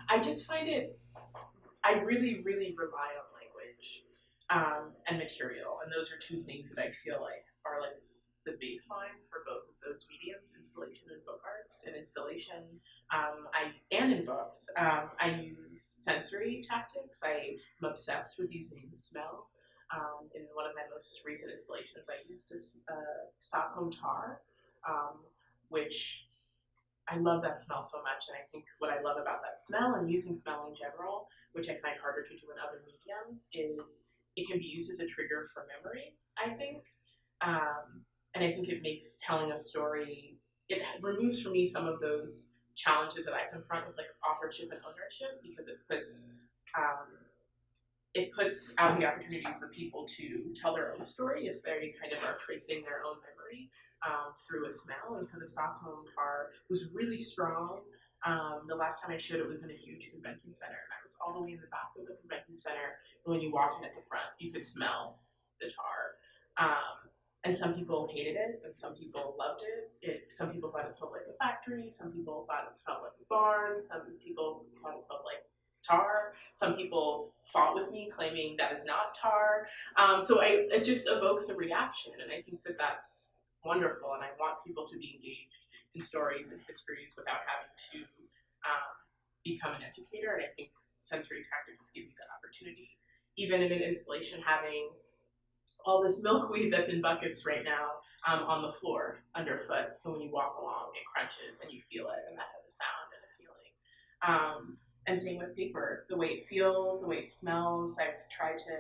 I just find it, I really, really rely on language and material. And those are two things that I feel like are like the baseline for both of those mediums, installation and book arts. In installation, and in books, I use sensory tactics. I am obsessed with using smell. In one of my most recent installations, I used this Stockholm tar, um, which I love that smell so much. And I think what I love about that smell and using smell in general, which I find harder to do in other mediums, is it can be used as a trigger for memory, I think. And I think it makes telling a story, it removes from me some of those challenges that I confront with like authorship and ownership, because um, it puts out the opportunity for people to tell their own story if they kind of are tracing their own memory through a smell. And so the Stockholm tar was really strong. The last time I showed it was in a huge convention center, and I was all the way in the back of the convention center. And when you walked in at the front, you could smell the tar. And some people hated it, and some people loved it. Some people thought it smelled like a factory. Some people thought it smelled like a barn. Some people thought it smelled like tar. Some people fought with me, claiming that is not tar. It just evokes a reaction, and I think that that's wonderful. And I want people to be engaged in stories and histories without having to become an educator. And I think sensory tactics give you that opportunity. Even in an installation, having all this milkweed that's in buckets right now on the floor underfoot. So when you walk along, it crunches and you feel it, and that has a sound and a feeling. And same with paper, the way it feels, the way it smells. I've tried to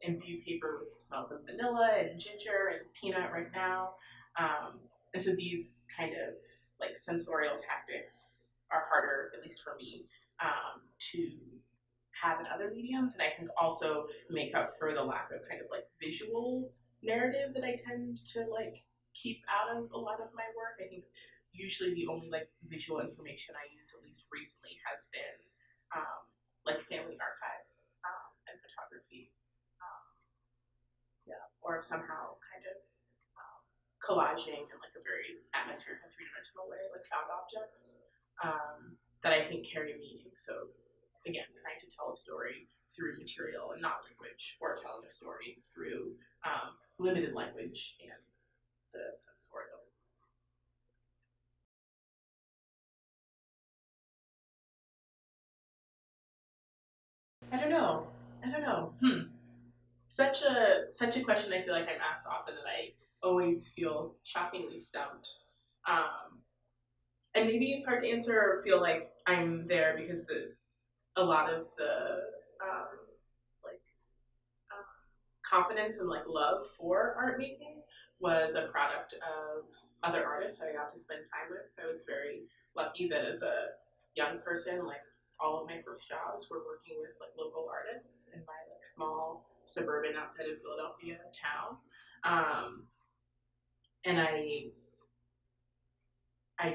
imbue paper with smells of vanilla and ginger and peanut right now. And so these kind of like sensorial tactics are harder, at least for me, to have in other mediums, and I think also make up for the lack of kind of like visual narrative that I tend to like keep out of a lot of my work. I think usually the only like visual information I use, at least recently, has been like family archives and photography, yeah, or somehow kind of collaging in like a very atmospheric and three-dimensional way, like found objects that I think carry meaning. So again, trying to tell a story through material and not language, or telling a story through limited language and the sensorial. I don't know. I don't know. Such a question I feel like I'm asked often that I always feel shockingly stumped. Um, and maybe it's hard to answer or feel like I'm there because a lot of the like confidence and like love for art making was a product of other artists that I got to spend time with. I was very lucky that as a young person, like all of my first jobs were working with like local artists in my like small suburban outside of Philadelphia town. Um, and I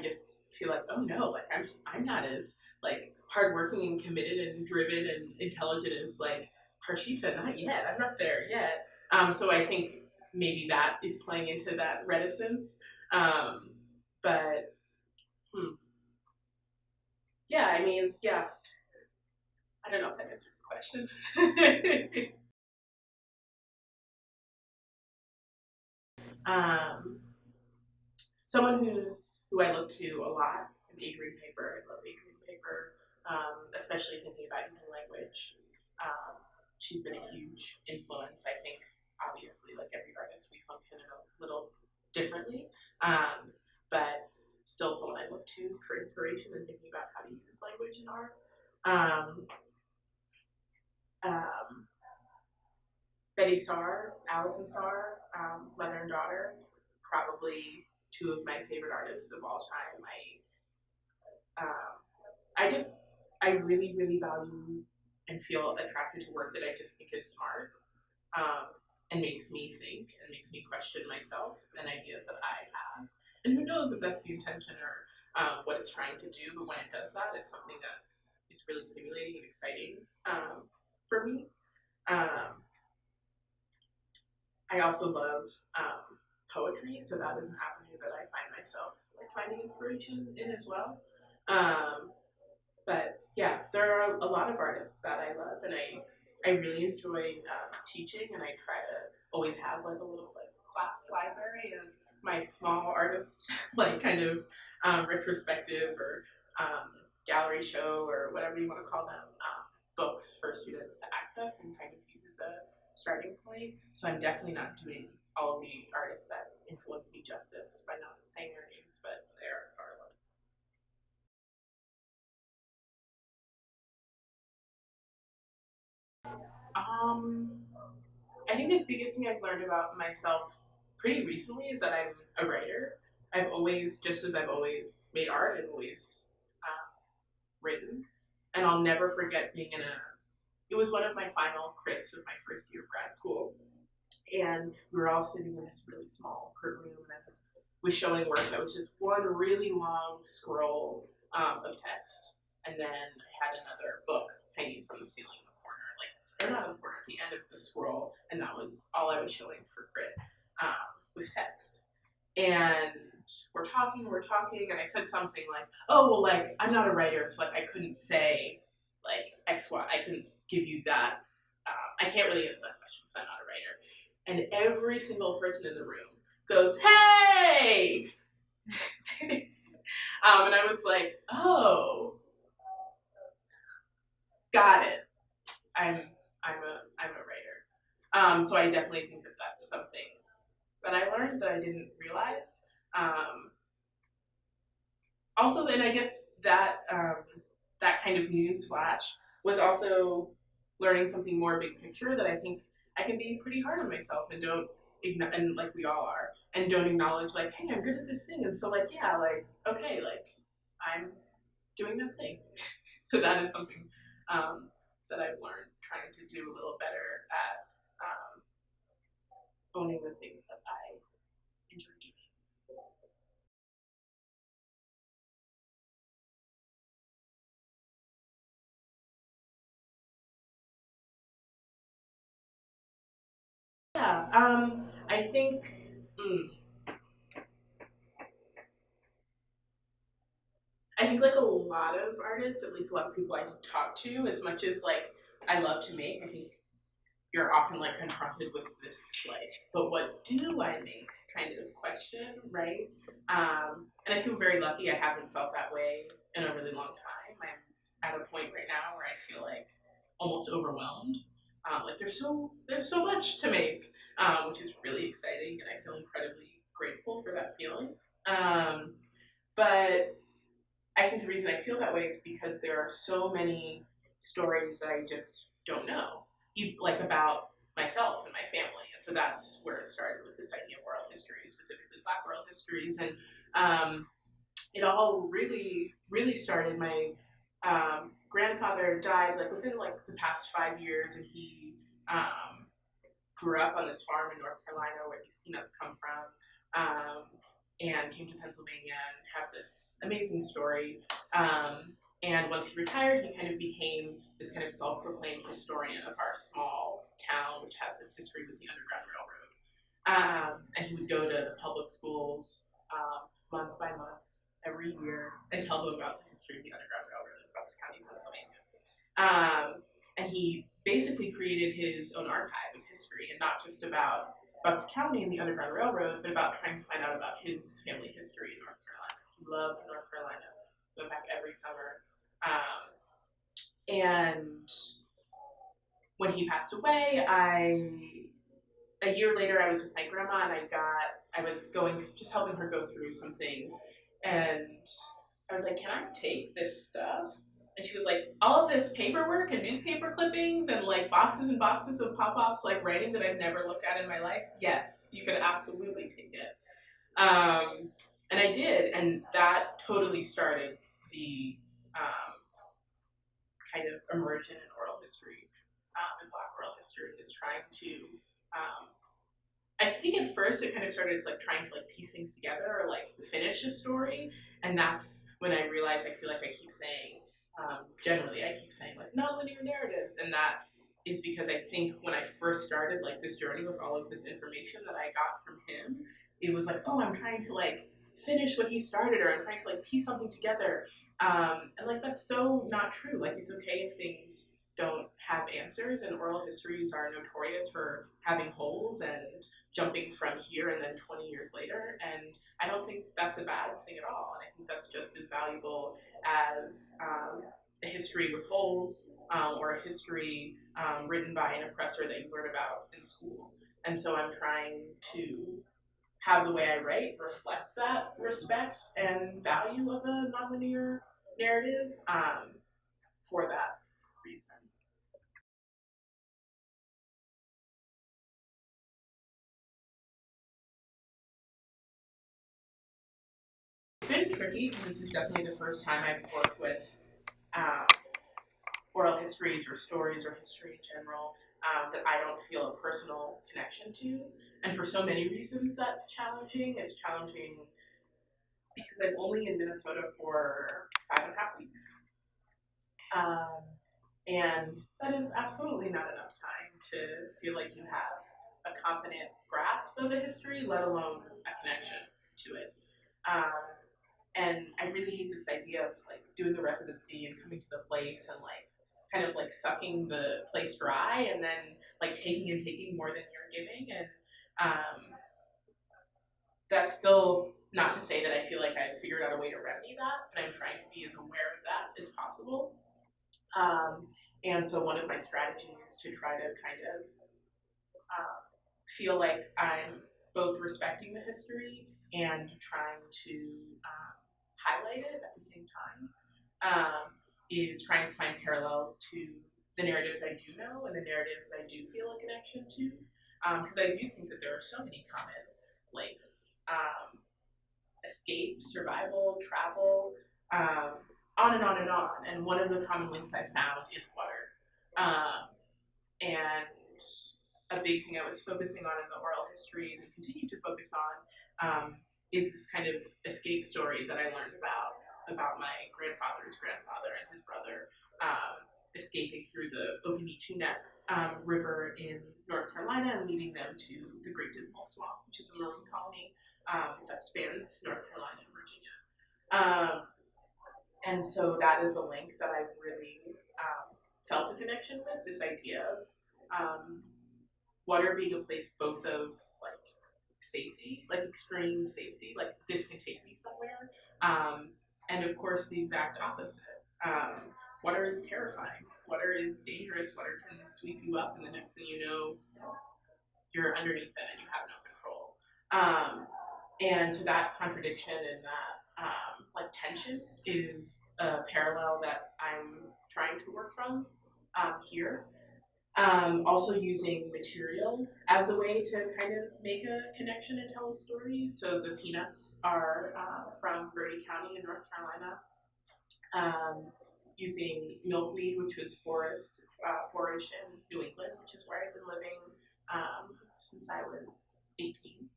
just feel like, oh no, like I'm not as like hardworking and committed and driven and intelligent as like Harshita. Not yet. I'm not there yet. So I think maybe that is playing into that reticence. Um, but yeah, I mean, yeah, I don't know if that answers the question. um, Someone who I look to a lot is Adrian Paper. I love Adrian Paper, especially thinking about using language. She's been a huge influence. I think obviously, like every artist, we function in a little differently, but still someone I look to for inspiration and thinking about how to use language in art. Um, um, Betty Saar, Allison Saar, Mother and Daughter, probably two of my favorite artists of all time. I just, I really, really value and feel attracted to work that I just think is smart, and makes me think and makes me question myself and ideas that I have. And who knows if that's the intention or what it's trying to do, but when it does that, it's something that is really stimulating and exciting for me. Um, I also love poetry, so that is an avenue that I find myself like finding inspiration in as well. Um, But yeah, there are a lot of artists that I love, and I really enjoy teaching, and I try to always have like a little like class library of my small artist like kind of retrospective or gallery show or whatever you want to call them, books for students to access and kind of use as a starting point. So I'm definitely not doing all of the artists that influence me justice by not saying their names, but there are a lot. Um, I think the biggest thing I've learned about myself pretty recently is that I'm a writer. I've always, just as I've always made art, I've always written. And I'll never forget being in a, it was one of my final crits of my first year of grad school. And we were all sitting in this really small curtain room, and I was showing work that was just one really long scroll of text. And then I had another book hanging from the ceiling in the corner, like, or not in the corner, at the end of the scroll, and that was all I was showing for crit was text. And we're talking, and I said something like, "Oh, well, like I'm not a writer, so like I couldn't say like X, Y. I couldn't give you that. I can't really answer that question because I'm not a writer." And every single person in the room goes, "Hey!" And I was like, "Oh, got it. I'm I'm a writer." So I definitely think that that's something that I learned that I didn't realize. Also, then I guess that that kind of news flash was also learning something more big picture that I think I can be pretty hard on myself and don't and like we all are, and don't acknowledge like, hey, I'm good at this thing, and so like yeah, like okay, like I'm doing that thing. So that is something that I've learned trying to do a little better at owning the things that I enjoy doing. Yeah, I think. Mm, I think like a lot of artists, at least a lot of people I talk to, as much as like I love to make, I think you're often like confronted with this like, but what do I make kind of question, right? And I feel very lucky. I haven't felt that way in a really long time. I'm at a point right now where I feel like almost overwhelmed. Like there's so much to make, which is really exciting, and I feel incredibly grateful for that feeling. Um, but I think the reason I feel that way is because there are so many stories that I just don't know, like about myself and my family, and so that's where it started with this idea of oral history, specifically Black oral histories, and it all really started. My grandfather died like within like the past 5 years, and he grew up on this farm in North Carolina where these peanuts come from. And came to Pennsylvania and has this amazing story. And once he retired, he kind of became this kind of self-proclaimed historian of our small town, which has this history with the Underground Railroad. And he would go to the public schools month by month, every year, and tell them about the history of the Underground Railroad in Bucks County, Pennsylvania. And he basically created his own archive of history, and not just about Bucks County and the Underground Railroad, but about trying to find out about his family history in North Carolina. He loved North Carolina, went back every summer. And when he passed away, a year later I was with my grandma, and I was going just helping her go through some things, and I was like, "Can I take this stuff?" And she was like, "All of this paperwork and newspaper clippings and like boxes and boxes of pop-ups, like writing that I've never looked at in my life. Yes, you can absolutely take it." And I did, and that totally started the kind of immersion in oral history and Black oral history, is trying to. I think at first it kind of started as like trying to like piece things together or like finish a story, and that's when I realized I feel like I keep saying generally I keep saying like nonlinear narratives, and that is because I think when I first started like this journey with all of this information that I got from him, it was like, oh, I'm trying to like finish what he started, or I'm trying to like piece something together. And like that's so not true. Like it's okay if things don't have answers, and oral histories are notorious for having holes and jumping from here and then 20 years later. And I don't think that's a bad thing at all. And I think that's just as valuable as a history with holes or a history written by an oppressor that you learn about in school. And so I'm trying to have the way I write reflect that respect and value of a nonlinear narrative for that reason. It's been tricky because this is definitely the first time I've worked with um, oral histories or stories or history in general that I don't feel a personal connection to. And for so many reasons, that's challenging. It's challenging because I'm only in Minnesota for 5.5 weeks. Um, and that is absolutely not enough time to feel like you have a competent grasp of a history, let alone a connection to it. Um, and I really hate this idea of like doing the residency and coming to the place and like kind of like sucking the place dry and then like taking and taking more than you're giving. And that's still not to say that I feel like I've figured out a way to remedy that, but I'm trying to be as aware of that as possible. And so one of my strategies is to try to kind of feel like I'm both respecting the history and trying to highlight it at the same time. Is trying to find parallels to the narratives I do know and the narratives that I do feel a connection to. Because I do think that there are so many common links. Escape, survival, travel, on and on and on. And one of the common links I found is water. And a big thing I was focusing on in the oral histories and continue to focus on is this kind of escape story that I learned about my grandfather's grandfather and his brother escaping through the Occoneechee Neck River in North Carolina and leading them to the Great Dismal Swamp, which is a marine colony that spans North Carolina and Virginia. And so that is a link that I've really felt a connection with, this idea of water being a place both of like safety, like extreme safety, like this can take me somewhere, and of course the exact opposite. Water is terrifying. Water is dangerous. Water can sweep you up, and the next thing you know, you're underneath it and you have no control. And so that contradiction and that like tension is a parallel that I'm trying to work from here. Also using material as a way to kind of make a connection and tell a story. So the peanuts are from Brody County in North Carolina. Using milkweed, which was foraged in New England, which is where I've been living since I was 18.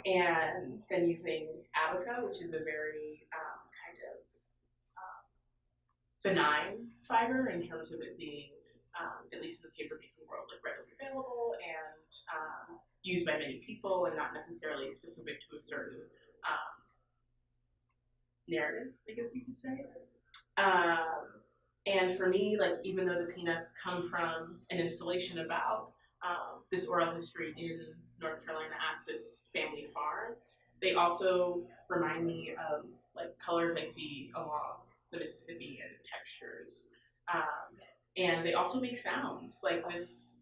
And then using abaca, which is a very kind of benign fiber in terms of it being, at least in the paper making world, like readily available and used by many people and not necessarily specific to a certain narrative, I guess you could say. And for me, like even though the peanuts come from an installation about this oral history in North Carolina at this family farm, they also remind me of like colors I see along the Mississippi and textures. And they also make sounds like this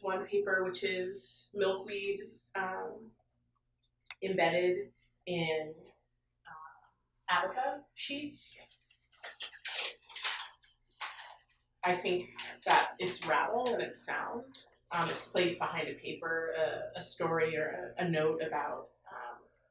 one paper, which is milkweed embedded in abaca sheets. I think that its rattle and its sound, it's placed behind a paper, a story or a note about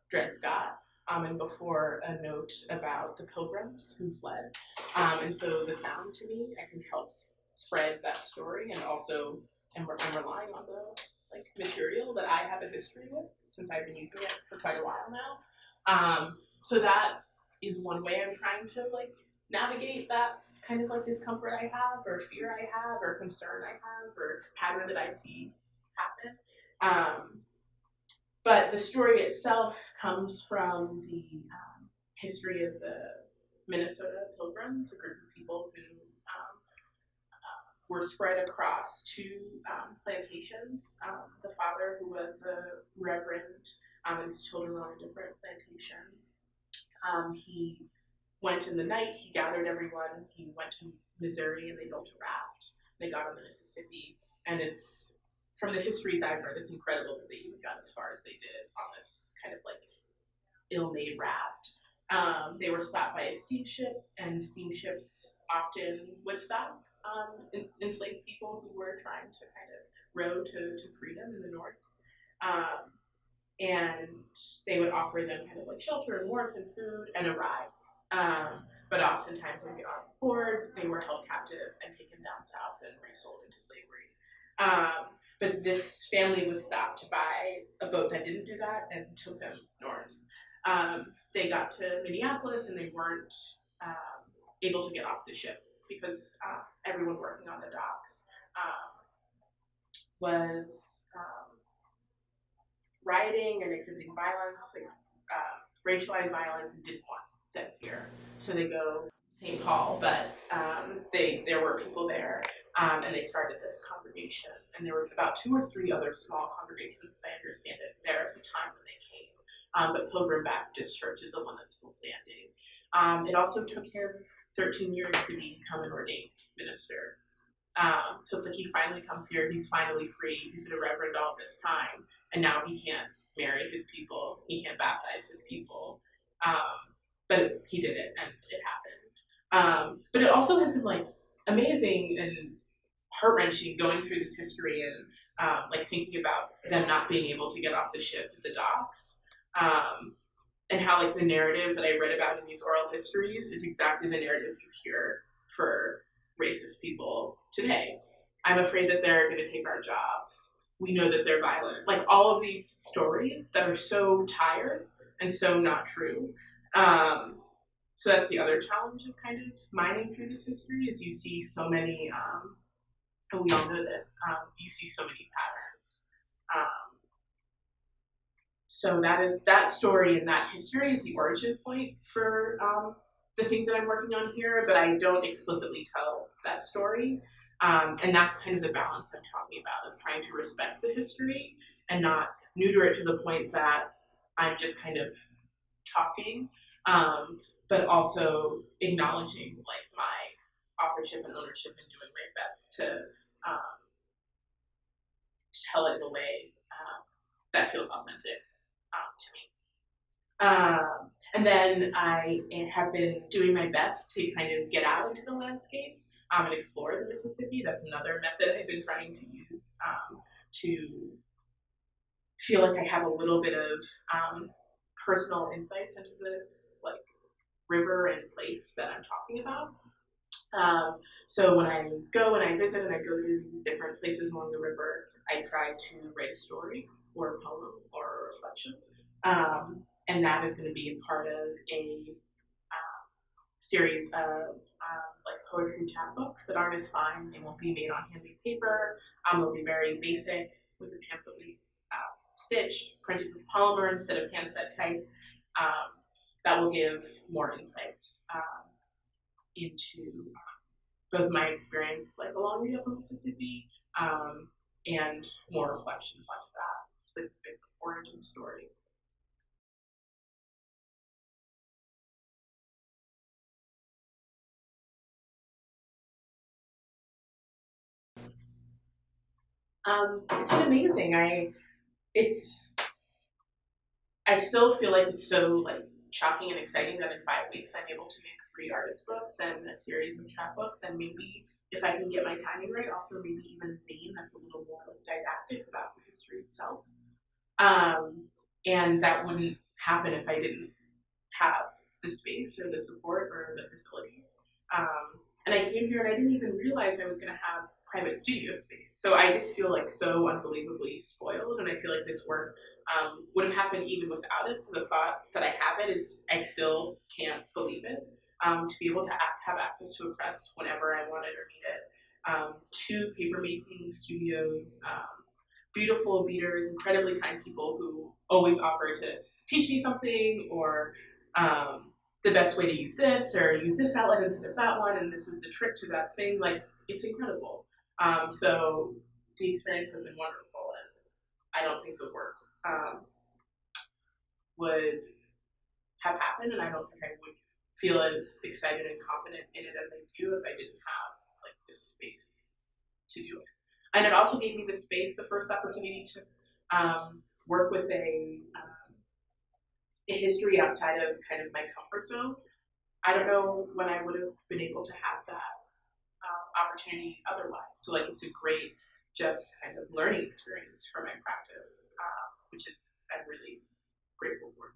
Dred Scott, and before a note about the Pilgrims who fled. And so the sound to me, I think, helps spread that story, and also I'm relying on the like material that I have a history with since I've been using it for quite a while now. So that is one way I'm trying to like navigate that kind of like discomfort I have, or fear I have, or concern I have, or pattern that I see happen. But the story itself comes from the history of the Minnesota Pilgrims, a group of people who were spread across two plantations. The father, who was a reverend, and his children were on a different plantation. He went in the night, he gathered everyone, he went to Missouri and they built a raft. They got on the Mississippi, and it's, from the histories I've read, it's incredible that they even got as far as they did on this kind of like ill-made raft. They were stopped by a steamship, and steamships often would stop enslaved people who were trying to kind of row to freedom in the north. And they would offer them kind of like shelter and warmth and food and a ride. But oftentimes when they got on board, they were held captive and taken down south and resold into slavery. But this family was stopped by a boat that didn't do that and took them north. They got to Minneapolis and they weren't able to get off the ship because everyone working on the docks was rioting and exhibiting violence, like racialized violence, and didn't want them here. So they go St. Paul, but there were people there, and they started this congregation. And there were about 2 or 3 other small congregations, I understand it, there at the time when they came. But Pilgrim Baptist Church is the one that's still standing. It also took him 13 years to become an ordained minister. So it's like he finally comes here, he's finally free, he's been a reverend all this time, and now he can't marry his people, he can't baptize his people. But he did it, and it happened. But it also has been like amazing and heart-wrenching going through this history and like thinking about them not being able to get off the ship at the docks. And how like the narrative that I read about in these oral histories is exactly the narrative you hear for racist people today. I'm afraid that they're going to take our jobs. We know that they're violent. Like all of these stories that are so tired and so not true. So that's the other challenge of kind of mining through this history is you see so many, and we all know this, you see so many patterns. So that story and that history is the origin point for the things that I'm working on here, but I don't explicitly tell that story. And that's kind of the balance I'm talking about, of trying to respect the history and not neuter it to the point that I'm just kind of talking, but also acknowledging like my authorship and ownership and doing my best to tell it in a way that feels authentic to me. And then I have been doing my best to kind of get out into the landscape and explore the Mississippi. That's another method I've been trying to use to feel like I have a little bit of personal insights into this like river and place that I'm talking about. So when I go and I visit and I go to these different places along the river, I try to write a story or a poem or a reflection. And that is going to be a part of a series of like poetry chapbooks that aren't as fine. They won't be made on handmade paper. They'll be very basic with a pamphlet leaf stitch, printed with polymer instead of handset type. That will give more insights into both my experience like along the upper Mississippi and more reflections onto that specific origin story. It's been amazing. I still feel like it's so like shocking and exciting that in 5 weeks I'm able to make 3 artist books and a series of chapbooks, and maybe if I can get my timing right, also maybe even a zine that's a little more like didactic about the history itself. And that wouldn't happen if I didn't have the space or the support or the facilities. And I came here and I didn't even realize I was going to have private studio space. So I just feel like so unbelievably spoiled, and I feel like this work would have happened even without it. So the thought that I have it is I still can't believe it. To be able to have access to a press whenever I want it or need it, 2 papermaking studios, beautiful beaters, incredibly kind people who always offer to teach me something or the best way to use this, or use this outlet instead of that one, and this is the trick to that thing. Like, it's incredible. So the experience has been wonderful, and I don't think the work would have happened, and I don't think I would feel as excited and confident in it as I do if I didn't have like this space to do it. And it also gave me the space, the first opportunity to work with a history outside of kind of my comfort zone. I don't know when I would have been able to have that opportunity otherwise. So like, it's a great just kind of learning experience for my practice, which is I'm really grateful for.